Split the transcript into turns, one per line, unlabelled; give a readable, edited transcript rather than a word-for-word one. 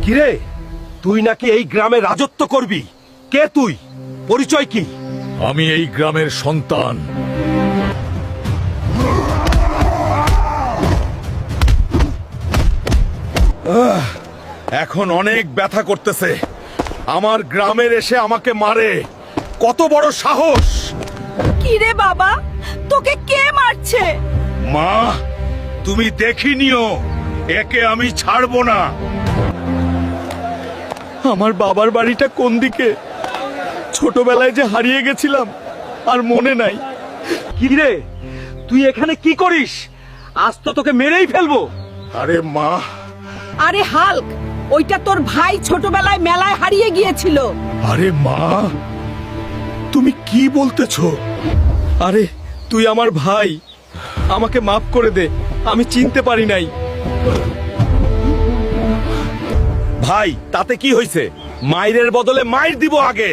কিরে, তুই নাকি এই গ্রামে রাজত্ব করবি? কে তুই? পরিচয় কি?
আমি এই গ্রামের সন্তান। এখন অনেক ব্যথা করতেছে। আমার গ্রামের এসে আমাকে মারে, কত বড় সাহস!
কি রে বাবা, তোকে কে মারছে?
মা, তুমি দেখিনিও, একে আমি ছাড়বো না। আমার বাবার বাড়িটা কোন দিকে? ছোটবেলায় যে হারিয়ে গেছিলাম, আর মনে নাই।
কিরে, তুই এখানে কি করিস? আজ তো তোকে মেরেই ফেলবো।
আরে মা,
আরে হাল্ক, ওইটা তোর ভাই ছোটবেলায় মেলায় হারিয়ে গিয়েছিল।
আরে মা, তুমি কি বলতেছো?
আরে তুই আমার ভাই, আমাকে মাফ করে দে, আমি চিনতে পারি নাই।
ভাই, তাতে কি হয়েছে? মাইরের বদলে মাইর দিব আগে।